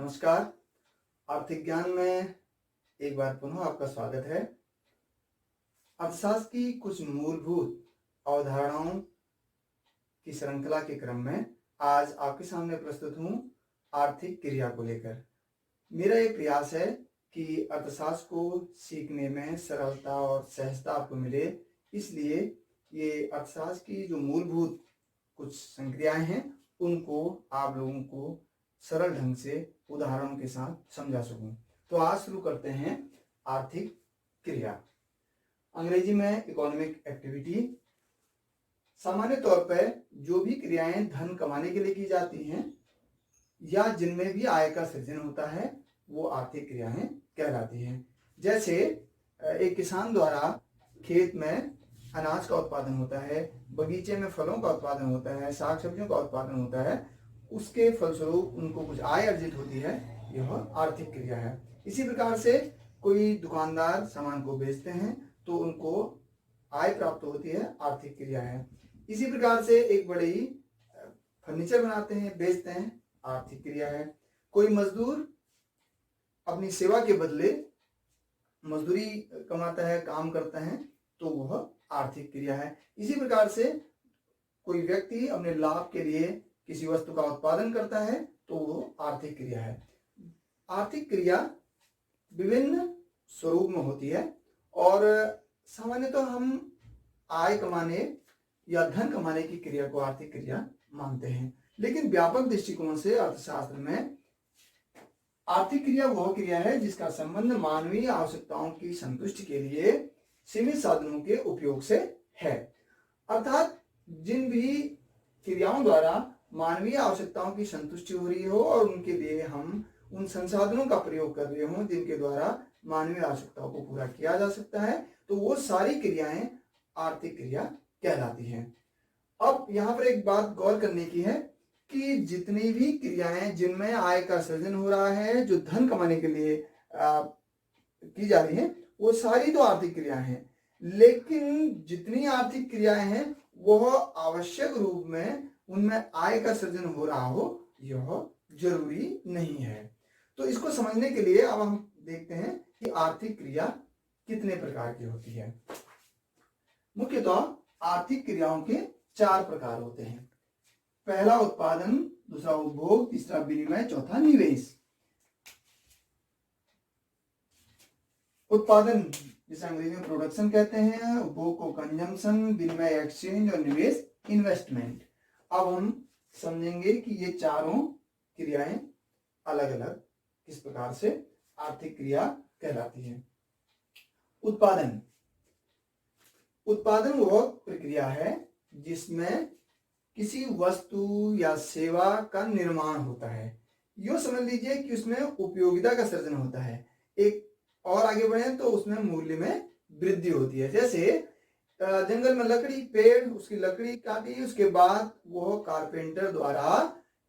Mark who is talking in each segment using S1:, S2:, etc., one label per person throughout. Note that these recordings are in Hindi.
S1: नमस्कार। आर्थिक ज्ञान में एक बार पुनः आपका स्वागत है। अर्थशास्त्र की कुछ मूलभूत अवधारणाओं की श्रृंखला के क्रम में आज आपके सामने प्रस्तुत हूँ आर्थिक क्रिया को लेकर। मेरा ये प्रयास है कि अर्थशास्त्र को सीखने में सरलता और सहजता आपको मिले, इसलिए ये अर्थशास्त्र की जो मूलभूत कुछ संक्रियाएं हैं उनको आप लोगों को सरल ढंग से उदाहरणों के साथ समझा सकूं। तो आज शुरू करते हैं आर्थिक क्रिया, अंग्रेजी में इकोनॉमिक एक्टिविटी। सामान्य तौर पर जो भी क्रियाएं धन कमाने के लिए की जाती हैं या जिनमें भी आय का सृजन होता है वो आर्थिक क्रियाएं कहलाती हैं। जैसे एक किसान द्वारा खेत में अनाज का उत्पादन होता है, बगीचे में फलों का उत्पादन होता है, साग सब्जियों का उत्पादन होता है, उसके फलस्वरूप उनको कुछ आय अर्जित होती है, यह आर्थिक क्रिया है। इसी प्रकार से कोई दुकानदार सामान को बेचते हैं तो उनको आय प्राप्त होती है, आर्थिक क्रिया है। इसी प्रकार से एक बड़ी फर्नीचर बनाते हैं, बेचते हैं, आर्थिक क्रिया है। कोई मजदूर अपनी सेवा के बदले मजदूरी कमाता है, काम करता है, तो वह आर्थिक क्रिया है। इसी प्रकार से कोई व्यक्ति अपने लाभ के लिए किसी वस्तु का उत्पादन करता है तो वो आर्थिक क्रिया है। आर्थिक क्रिया विभिन्न स्वरूप में होती है और सामान्यतः हम आय कमाने या धन कमाने की क्रिया को आर्थिक क्रिया मानते हैं, लेकिन व्यापक दृष्टिकोण से अर्थशास्त्र में आर्थिक क्रिया वह क्रिया है जिसका संबंध मानवीय आवश्यकताओं की संतुष्टि के लिए सीमित साधनों के उपयोग से है। अर्थात जिन भी क्रियाओं द्वारा मानवीय आवश्यकताओं की संतुष्टि हो रही हो और उनके लिए हम उन संसाधनों का प्रयोग कर रहे हो जिनके द्वारा मानवीय आवश्यकताओं को पूरा किया जा सकता है, तो वो सारी क्रियाएं आर्थिक क्रिया कहलाती हैं। अब यहाँ पर एक बात गौर करने की है कि जितनी भी क्रियाएं जिनमें आय का सृजन हो रहा है, जो धन कमाने के लिए की जा रही है, वो सारी तो आर्थिक क्रियाएं हैं, लेकिन जितनी आर्थिक क्रियाएं हैं वह आवश्यक रूप में उनमें आय का सृजन हो रहा हो यह जरूरी नहीं है। तो इसको समझने के लिए अब हम देखते हैं कि आर्थिक क्रिया कितने प्रकार की होती है। मुख्यतः आर्थिक क्रियाओं के 4 प्रकार होते हैं। पहला उत्पादन, दूसरा उपभोग, तीसरा विनिमय, चौथा निवेश। उत्पादन जिसे अंग्रेजी में प्रोडक्शन कहते हैं, उपभोग को कंजम्पशन, विनिमय एक्सचेंज और निवेश इन्वेस्टमेंट। अब हम समझेंगे कि ये चारों क्रियाएं अलग अलग किस प्रकार से आर्थिक क्रिया कहलाती है। उत्पादन, उत्पादन वह प्रक्रिया है जिसमें किसी वस्तु या सेवा का निर्माण होता है। यो समझ लीजिए कि उसमें उपयोगिता का सृजन होता है। एक और आगे बढ़े तो उसमें मूल्य में वृद्धि होती है। जैसे जंगल में लकड़ी, पेड़, उसकी लकड़ी काटी, उसके बाद वो कारपेंटर द्वारा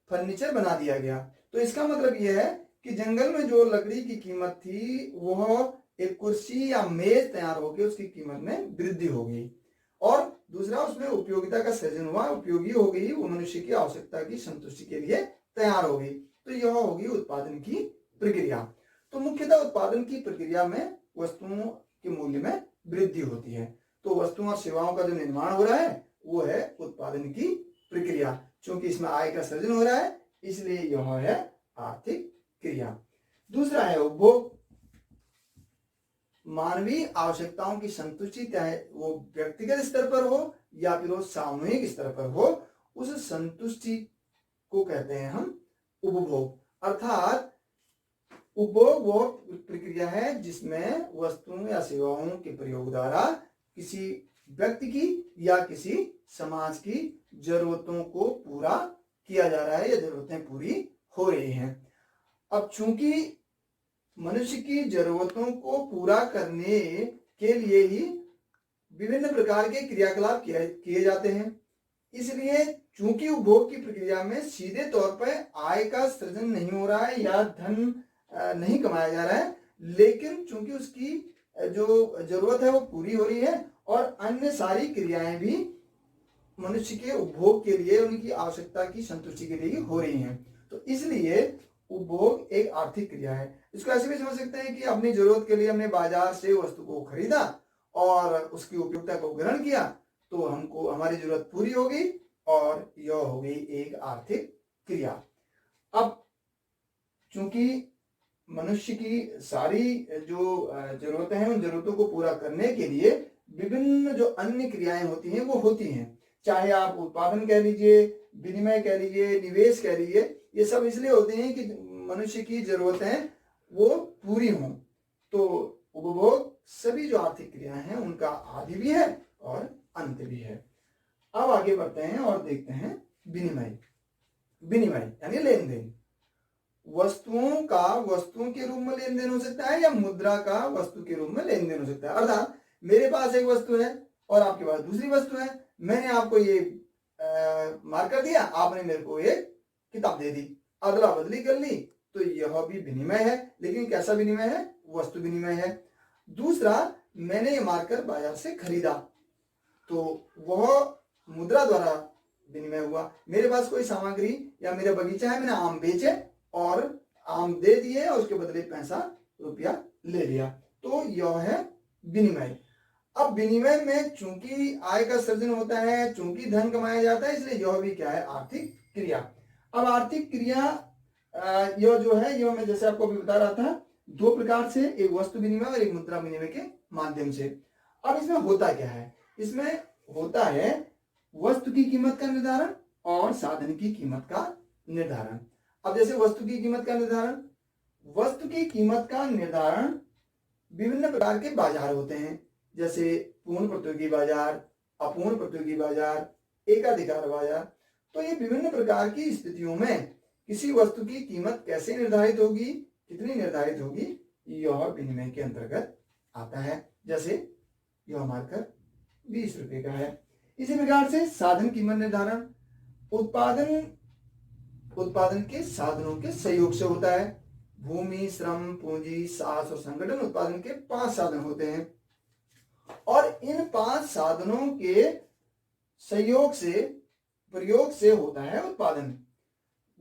S1: फर्नीचर बना दिया गया। तो इसका मतलब यह है कि जंगल में जो लकड़ी की कीमत थी वह एक कुर्सी या मेज तैयार होकर उसकी कीमत में वृद्धि हो गई। और दूसरा, उसमें उपयोगिता का सृजन हुआ, उपयोगी हो गई, वो मनुष्य की आवश्यकता की संतुष्टि के लिए तैयार हो गई। तो यह होगी उत्पादन की प्रक्रिया। तो मुख्यतः उत्पादन की प्रक्रिया में वस्तुओं के मूल्य में वृद्धि होती है। तो वस्तुओं और सेवाओं का जो निर्माण हो रहा है वो है उत्पादन की प्रक्रिया। क्योंकि इसमें आय का सृजन हो रहा है इसलिए यह है आर्थिक क्रिया। दूसरा है उपभोग। मानवीय आवश्यकताओं की संतुष्टि, चाहे वो व्यक्तिगत स्तर पर हो या फिर वो सामूहिक स्तर पर हो, उस संतुष्टि को कहते हैं हम उपभोग। अर्थात उपभोग वो प्रक्रिया है जिसमें वस्तुओं या सेवाओं के प्रयोग द्वारा किसी व्यक्ति की या किसी समाज की जरूरतों को पूरा किया जा रहा है या जरूरतें पूरी हो रही हैं। अब चूंकि मनुष्य की जरूरतों को पूरा करने के लिए ही विभिन्न प्रकार के क्रियाकलाप किए जाते हैं, इसलिए चूंकि उपभोग की प्रक्रिया में सीधे तौर पर आय का सृजन नहीं हो रहा है या धन नहीं कमाया जा रहा है, लेकिन चूंकि उसकी जो जरूरत है वो पूरी हो रही है और अन्य सारी क्रियाएं भी मनुष्य के उपभोग के लिए, उनकी आवश्यकता की संतुष्टि के लिए हो रही हैं। तो इसलिए उपभोग एक आर्थिक क्रिया है। इसको ऐसे भी समझ सकते हैं कि अपनी जरूरत के लिए हमने बाजार से वस्तु को खरीदा और उसकी उपयोगिता को ग्रहण किया, तो हमको हमारी जरूरत पूरी होगी और यह हो गई एक आर्थिक क्रिया। अब चूंकि मनुष्य की सारी जो जरूरतें हैं, उन जरूरतों को पूरा करने के लिए विभिन्न जो अन्य क्रियाएं होती हैं वो होती हैं। चाहे आप उत्पादन कह लीजिए, विनिमय कह लीजिए, निवेश कह लीजिए, ये सब इसलिए होते हैं कि मनुष्य की जरूरतें वो पूरी हों। तो उपभोग सभी जो आर्थिक क्रियाएं हैं उनका आदि भी है और अंत भी है। अब आगे बढ़ते हैं और देखते हैं विनिमय। विनिमय यानी लेन देन। वस्तुओं का वस्तुओं के रूप में लेन देन हो सकता है या मुद्रा का वस्तु के रूप में लेन देन हो सकता है। अर्थात मेरे पास एक वस्तु है और आपके पास दूसरी वस्तु है, मैंने आपको ये मार्कर दिया, आपने मेरे को एक किताब दे दी, अदला बदली कर ली, तो यह भी विनिमय है। लेकिन कैसा विनिमय है? वस्तु विनिमय है। दूसरा, मैंने ये मार्कर बाजार से खरीदा, तो वह मुद्रा द्वारा विनिमय हुआ। मेरे पास कोई सामग्री या मेरा बगीचा है, मैंने आम बेचे और आम दे दिए और उसके बदले पैसा रुपया ले लिया, तो यह है विनिमय। अब विनिमय में चूंकि आय का सृजन होता है, चूंकि धन कमाया जाता है, इसलिए यह भी क्या है? आर्थिक क्रिया। अब आर्थिक क्रिया यह जो है, यह मैं जैसे आपको अभी बता रहा था, दो प्रकार से, एक वस्तु विनिमय और एक मुद्रा विनिमय के माध्यम से। अब इसमें होता क्या है? इसमें होता है वस्तु की कीमत का निर्धारण और साधन की कीमत का निर्धारण। अब जैसे वस्तु की कीमत का निर्धारण, वस्तु की कीमत का निर्धारण विभिन्न प्रकार के बाजार होते हैं, जैसे पूर्ण प्रतियोगी बाजार, अपूर्ण प्रतियोगी बाजार, एकाधिकार बाजार। तो ये विभिन्न प्रकार की स्थितियों में किसी वस्तु की कीमत कैसे निर्धारित होगी, कितनी निर्धारित होगी, यह विनिमय के अंतर्गत आता है। जैसे यह मार्कर 20 रुपए का है। इसी प्रकार से साधन कीमत निर्धारण उत्पादन के साधनों के सहयोग से होता है। भूमि, श्रम, पूंजी, साहस और संगठन उत्पादन के 5 साधन होते हैं और इन 5 साधनों के सहयोग से, प्रयोग से होता है उत्पादन।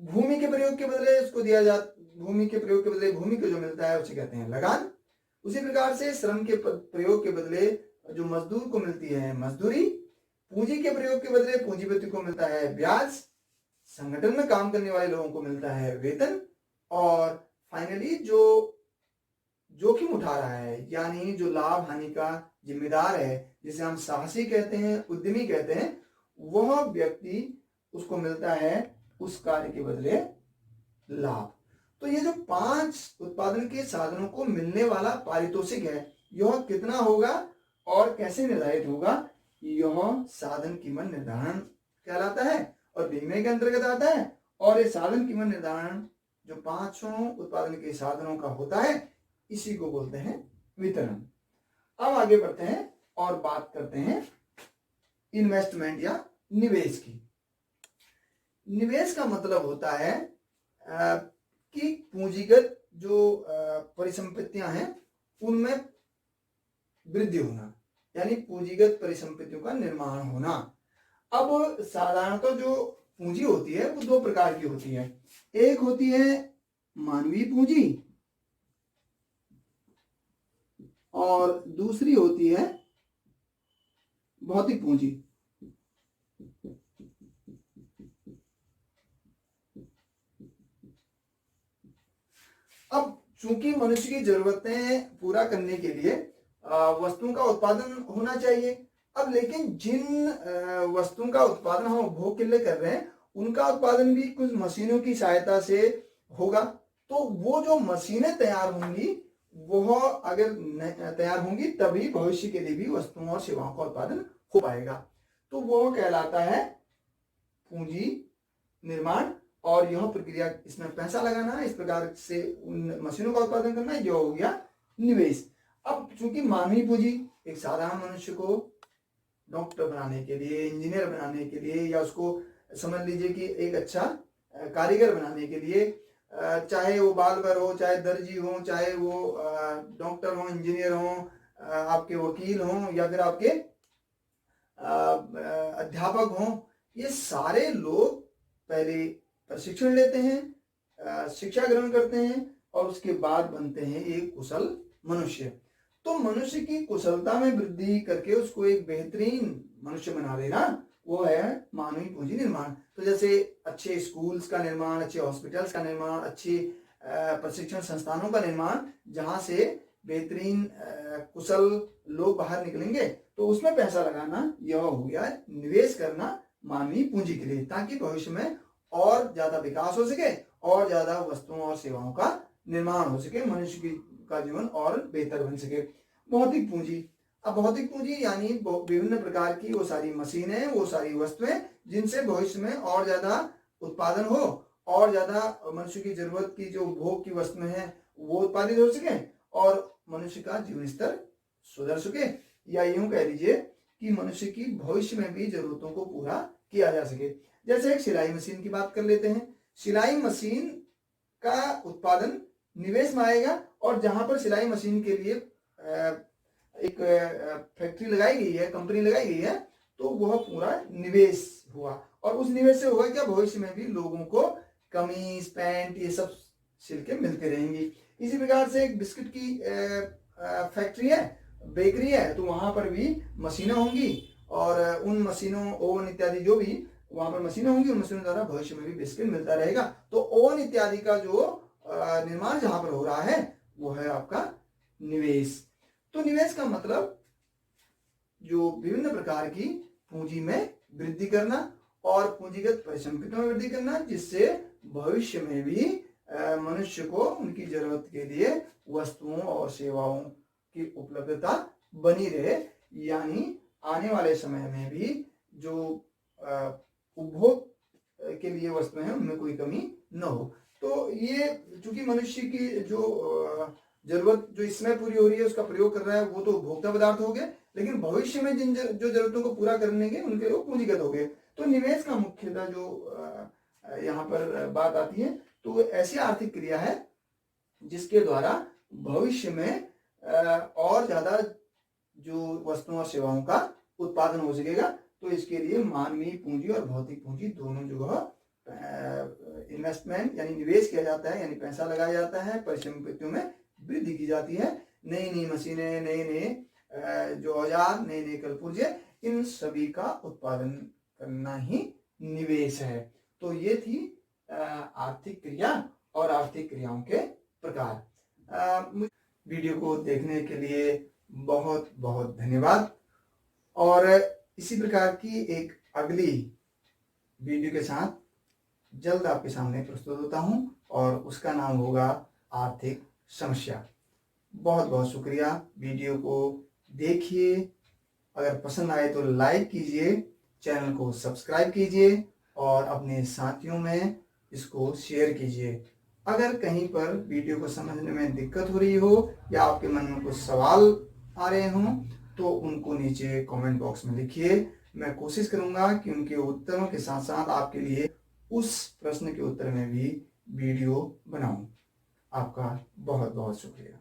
S1: भूमि के प्रयोग के बदले उसको दिया जाता, भूमि के प्रयोग के बदले भूमि को जो मिलता है उसे कहते हैं लगान। उसी प्रकार से श्रम के प्रयोग के बदले जो मजदूर को मिलती है मजदूरी। पूंजी के प्रयोग के बदले पूंजीपति को मिलता है ब्याज। संगठन में काम करने वाले लोगों को मिलता है वेतन। और फाइनली जो जोखिम उठा रहा है, यानी जो लाभ हानि का जिम्मेदार है, जिसे हम साहसी कहते हैं, उद्यमी कहते हैं, वह व्यक्ति, उसको मिलता है उस कार्य के बदले लाभ। तो ये जो 5 उत्पादन के साधनों को मिलने वाला पारितोषिक है, यह कितना होगा और कैसे निर्धारित होगा, यह साधन कीमत निर्धारण कहलाता है और विनिमय के अंतर्गत आता है। और ये साधन कीमत निर्धारण जो 5 उत्पादन के साधनों का होता है, इसी को बोलते हैं वितरण। अब आगे बढ़ते हैं और बात करते हैं इन्वेस्टमेंट या निवेश की। निवेश का मतलब होता है कि पूंजीगत जो परिसंपत्तियां हैं उनमें वृद्धि होना, यानी पूंजीगत परिसंपत्तियों का निर्माण होना। अब साधारणतः जो पूंजी होती है वो 2 प्रकार की होती है। एक होती है मानवीय पूंजी और दूसरी होती है भौतिक पूंजी। अब चूंकि मनुष्य की जरूरतें पूरा करने के लिए वस्तुओं का उत्पादन होना चाहिए। अब लेकिन जिन वस्तुओं का उत्पादन हम उपभोग के लिए कर रहे हैं, उनका उत्पादन भी कुछ मशीनों की सहायता से होगा। तो वो जो मशीनें तैयार होंगी, वह अगर तैयार होंगी तभी भविष्य के लिए भी वस्तुओं और सेवाओं का उत्पादन हो पाएगा। तो वो कहलाता है पूंजी निर्माण। और यह प्रक्रिया, इसमें पैसा लगाना, इस प्रकार से उन मशीनों का उत्पादन करना, यह हो गया निवेश। अब चूंकि मानवीय पूंजी, एक साधारण मनुष्य को डॉक्टर बनाने के लिए, इंजीनियर बनाने के लिए, या उसको समझ लीजिए कि एक अच्छा कारीगर बनाने के लिए, चाहे वो बालबर हो, चाहे दर्जी हो, चाहे वो डॉक्टर हो, इंजीनियर हो, आपके वकील हो, या फिर आपके अध्यापक हो, ये सारे लोग पहले प्रशिक्षण लेते हैं शिक्षा ग्रहण करते हैं और उसके बाद बनते हैं एक कुशल मनुष्य। तो मनुष्य की कुशलता में वृद्धि करके उसको एक बेहतरीन मनुष्य बना देना, वो है मानवीय पूंजी निर्माण। तो जैसे अच्छे स्कूल्स का निर्माण, अच्छे हॉस्पिटल्स का निर्माण, अच्छे प्रशिक्षण संस्थानों का निर्माण, जहाँ से बेहतरीन कुशल लोग बाहर निकलेंगे, तो उसमें पैसा लगाना यह हो गया निवेश करना मानवीय पूंजी के लिए, ताकि भविष्य में और ज्यादा विकास हो सके और ज्यादा वस्तुओं और सेवाओं का निर्माण हो सके, मनुष्य का जीवन और बेहतर बन सके। भौतिक पूंजी, अब भौतिक पूंजी यानी विभिन्न प्रकार की वो सारी मशीनें, वो सारी वस्तुएं जिनसे भविष्य में और ज्यादा उत्पादन हो और ज्यादा मनुष्य की जरूरत की जो उपभोग की वस्तुएं हैं वो उत्पादित हो सके और मनुष्य का जीवन स्तर सुधर सके, या यूं कह लीजिए कि मनुष्य की भविष्य में भी जरूरतों को पूरा किया जा सके। जैसे एक सिलाई मशीन की बात कर लेते हैं। सिलाई मशीन का उत्पादन निवेश में आएगा, और जहां पर सिलाई मशीन के लिए एक फैक्ट्री लगाई गई है, कंपनी लगाई गई है, तो वह पूरा निवेश हुआ, और उस निवेश से होगा क्या, भविष्य में भी लोगों को कमीज, पैंट, ये सब सिल के मिलते रहेंगी। इसी प्रकार से एक बिस्किट की फैक्ट्री है, बेकरी है, तो वहां पर भी मशीनें होंगी, और उन मशीनों, ओवन इत्यादि जो भी वहां पर मशीनें होंगी, उन मशीनों द्वारा भविष्य में भी बिस्किट मिलता रहेगा। तो ओवन इत्यादि का जो निर्माण जहां पर हो रहा है वो है आपका निवेश। तो निवेश का मतलब जो विभिन्न प्रकार की पूंजी में वृद्धि करना और पूंजीगत परिसंपत्तियों में वृद्धि करना, जिससे भविष्य में भी मनुष्य को उनकी जरूरत के लिए वस्तुओं और सेवाओं की उपलब्धता बनी रहे, यानी आने वाले समय में भी जो उपभोग के लिए वस्तुएं हैं उनमें कोई कमी न हो। तो ये चूंकि मनुष्य की जो जरूरत जो इस समय पूरी हो रही है उसका प्रयोग कर रहा है, वो तो उपभोक्ता पदार्थ हो गए, लेकिन भविष्य में जिन जो जरूरतों को पूरा करने के उनके वो पूंजीगत हो गए। तो निवेश का मुख्यतः जो यहाँ पर बात आती है, तो ऐसी आर्थिक क्रिया है जिसके द्वारा भविष्य में और ज्यादा जो वस्तुओं और सेवाओं का उत्पादन हो सकेगा। तो इसके लिए मानवीय पूंजी और भौतिक पूंजी दोनों जो है इन्वेस्टमेंट यानी निवेश किया जाता है, यानी पैसा लगाया जाता है, परिसंपत्तियों में वृद्धि की जाती है। नई नई मशीनें, नए नए जो औजार, नए नए कलपुर्जे, इन सभी का उत्पादन करना ही निवेश है। तो ये थी आर्थिक क्रिया और आर्थिक क्रियाओं के प्रकार। वीडियो को देखने के लिए बहुत बहुत धन्यवाद, और इसी प्रकार की एक अगली वीडियो के साथ जल्द आपके सामने प्रस्तुत होता हूं, और उसका नाम होगा आर्थिक समस्या। बहुत बहुत शुक्रिया। वीडियो को देखिए, अगर पसंद आए तो लाइक कीजिए, चैनल को सब्सक्राइब कीजिए और अपने साथियों में इसको शेयर कीजिए। अगर कहीं पर वीडियो को समझने में दिक्कत हो रही हो या आपके मन में कुछ सवाल आ रहे हों, तो उनको नीचे कमेंट बॉक्स में लिखिए। मैं कोशिश करूंगा कि उनके उत्तरों के साथ साथ आपके लिए उस प्रश्न के उत्तर में भी वीडियो बनाऊं। आपका बहुत बहुत शुक्रिया।